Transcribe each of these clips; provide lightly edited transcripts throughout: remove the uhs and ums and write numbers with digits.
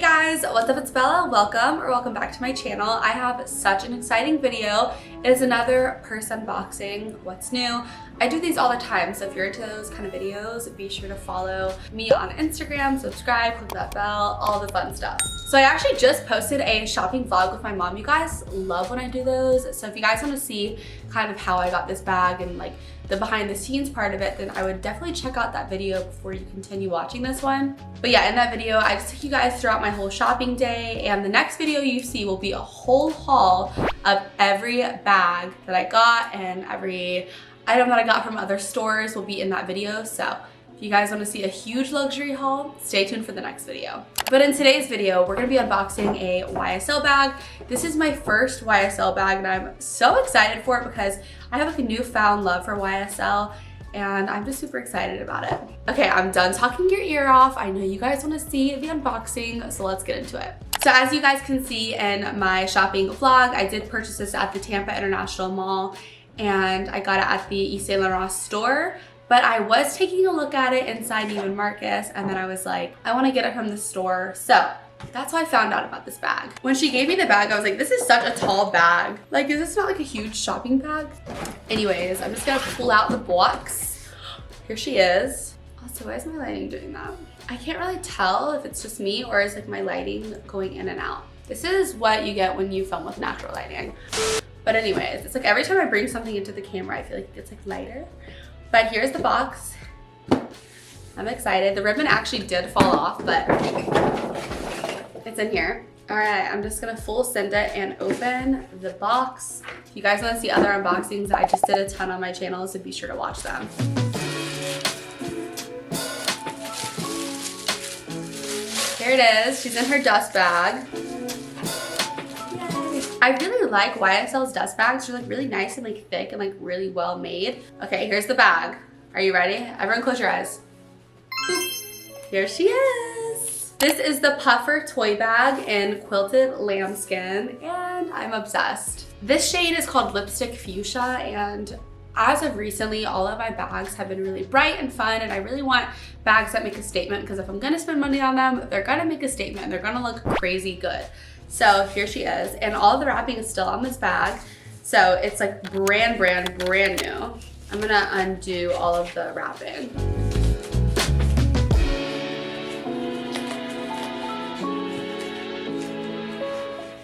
guys, what's up? It's Bella. Welcome back to my channel. I have such an exciting video. It is another purse unboxing. What's new? I do these all the time, so if you're into those kind of videos, be sure to follow me on Instagram, subscribe, click that bell, all the fun stuff. So I actually just posted a shopping vlog with my mom. You guys love when I do those, so if you guys want to see kind of how I got this bag and like the behind the scenes part of it, then I would definitely check out that video before you continue watching this one. But yeah, in that video, I just took you guys throughout my whole shopping day, and the next video you see will be a whole haul of every bag that I got, and every item that I got from other stores will be in that video. So if you guys want to see a huge luxury haul, stay tuned for the next video. But in today's video, we're going to be unboxing a YSL bag. This is my first YSL bag, and I'm so excited for it because I have like a newfound love for YSL, and I'm just super excited about it. Okay, I'm done talking your ear off. I know you guys want to see the unboxing, so let's get into it. So as you guys can see in my shopping vlog, I did purchase this at the Tampa International Mall, and I got it at the Isabellagoria store. But I was taking a look at it inside Neiman Marcus, and then I was like, I want to get it from the store. So that's how I found out about this bag. When she gave me the bag, I was like, this is such a tall bag. Like, is this not like a huge shopping bag? Anyways, I'm just gonna pull out the box. Here she is. Also, why is my lighting doing that? I can't really tell if it's just me or is like my lighting going in and out. This is what you get when you film with natural lighting. But anyways, it's like every time I bring something into the camera, I feel like it gets like lighter. But here's the box. I'm excited. The ribbon actually did fall off, but it's in here. All right, I'm just gonna full send it and open the box. If you guys wanna see other unboxings, I just did a ton on my channel, so be sure to watch them. Here it is. She's in her dust bag. I really like YSL's dust bags. They're like really nice and like thick and like really well made. Okay, here's the bag. Are you ready? Everyone close your eyes. Boop. Here she is. This is the Puffer toy bag in quilted lambskin, and I'm obsessed. This shade is called Lipstick Fuchsia, and as of recently, all of my bags have been really bright and fun, and I really want bags that make a statement, because if I'm gonna spend money on them, they're gonna make a statement and they're gonna look crazy good. So here she is, and all the wrapping is still on this bag. So it's like brand new. I'm gonna undo all of the wrapping.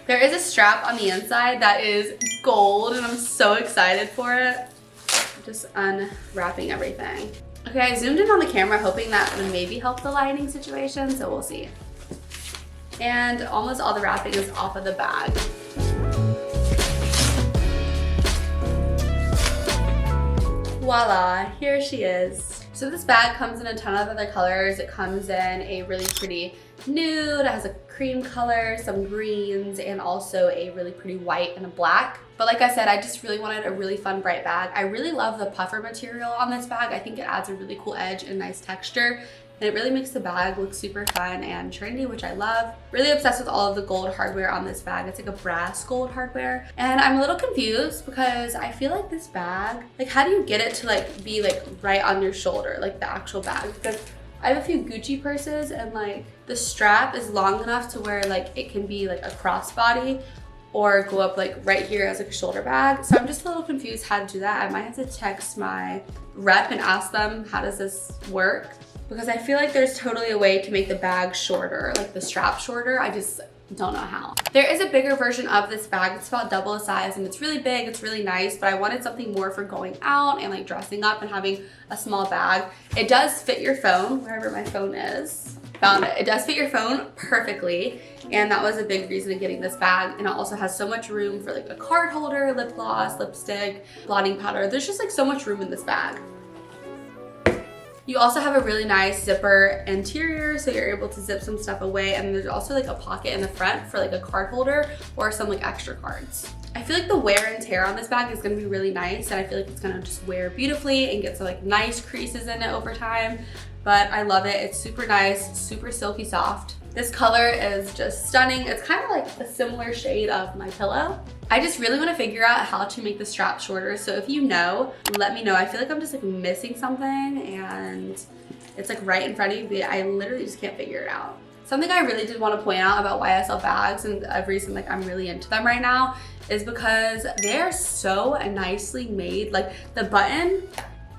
There is a strap on the inside that is gold, and I'm so excited for it. I'm just unwrapping everything. Okay, I zoomed in on the camera hoping that would maybe help the lighting situation, so we'll see. And almost all the wrapping is off of the bag. Voila, here she is. So this bag comes in a ton of other colors. It comes in a really pretty nude, it has a cream color, some greens, and also a really pretty white and a black. But like I said, I just really wanted a really fun, bright bag. I really love the puffer material on this bag. I think it adds a really cool edge and nice texture. And it really makes the bag look super fun and trendy, which I love. Really obsessed with all of the gold hardware on this bag. It's like a brass gold hardware. And I'm a little confused because I feel like this bag, like how do you get it to like be like right on your shoulder, like the actual bag? Because I have a few Gucci purses, and like the strap is long enough to where like it can be like a crossbody or go up like right here as like a shoulder bag. So I'm just a little confused how to do that. I might have to text my rep and ask them, how does this work? Because I feel like there's totally a way to make the bag shorter, like the strap shorter. I just don't know how. There is a bigger version of this bag. It's about double the size, and it's really big, it's really nice, but I wanted something more for going out and like dressing up and having a small bag. It does fit your phone, wherever my phone is. Found it. It does fit your phone perfectly, and that was a big reason of getting this bag. And it also has so much room for like a card holder, lip gloss, lipstick, blotting powder. There's just like so much room in this bag. You also have a really nice zipper interior, so you're able to zip some stuff away, and there's also like a pocket in the front for like a card holder or some like extra cards. I feel like the wear and tear on this bag is gonna be really nice, and I feel like it's gonna just wear beautifully and get some like nice creases in it over time. But I love it. It's super nice, super silky soft. This color is just stunning. It's kind of like a similar shade of my pillow. I just really want to figure out how to make the strap shorter. So if you know, let me know. I feel like I'm just like missing something, and it's like right in front of you, but I literally just can't figure it out. Something I really did want to point out about YSL bags, and the reason like I'm really into them right now, is because they're so nicely made. Like the button,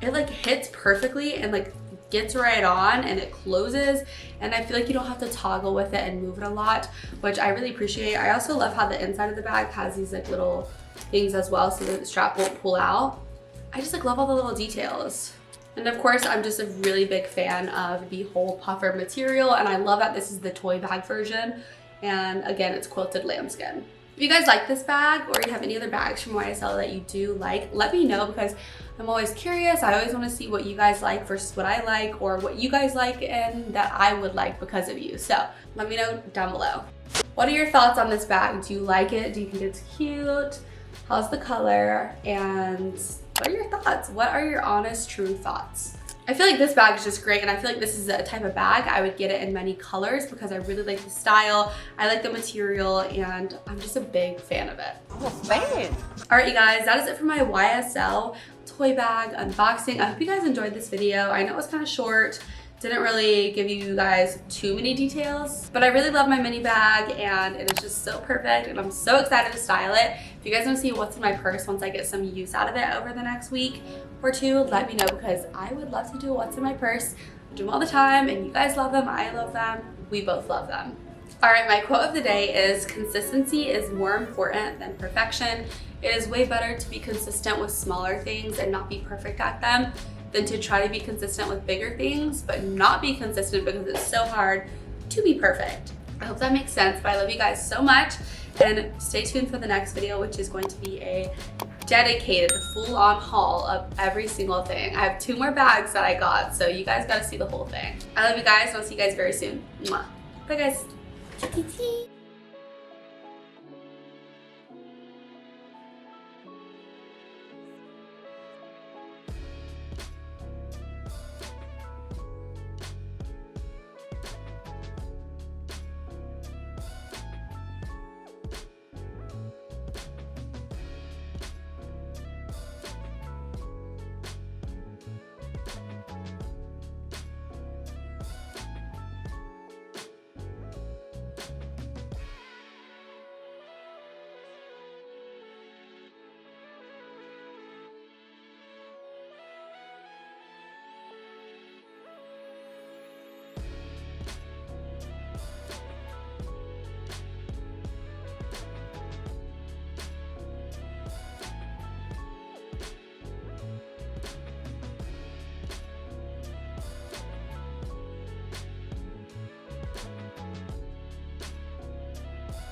it like hits perfectly and like gets right on and it closes, and I feel like you don't have to toggle with it and move it a lot, which I really appreciate. I also love how the inside of the bag has these like little things as well so that the strap won't pull out. I just like love all the little details. And of course, I'm just a really big fan of the whole puffer material, and I love that this is the toy bag version. And again, it's quilted lambskin. If you guys like this bag or you have any other bags from YSL that you do like, let me know, because I'm always curious. I always want to see what you guys like versus what I like, or what you guys like and that I would like because of you. So let me know down below. What are your thoughts on this bag? Do you like it? Do you think it's cute? How's the color? And what are your thoughts? What are your honest, true thoughts? I feel like this bag is just great, and I feel like this is a type of bag I would get it in many colors because I really like the style, I like the material, and I'm just a big fan of it. I'm a fan. All right, you guys, that is it for my YSL toy bag unboxing. I hope you guys enjoyed this video. I know it was kind of short, didn't really give you guys too many details, but I really love my mini bag and it is just so perfect, and I'm so excited to style it. If you guys want to see what's in my purse once I get some use out of it over the next week or two, let me know, because I would love to do what's in my purse. I do them all the time, and you guys love them, I love them, we both love them. All right, my quote of the day is, consistency is more important than perfection. It is way better to be consistent with smaller things and not be perfect at them than to try to be consistent with bigger things but not be consistent because it's so hard to be perfect. I hope that makes sense, but I love you guys so much, and stay tuned for the next video, which is going to be a dedicated full-on haul of every single thing. I have 2 more bags that I got, so you guys gotta see the whole thing. I love you guys, and I'll see you guys very soon. Mwah. Bye guys.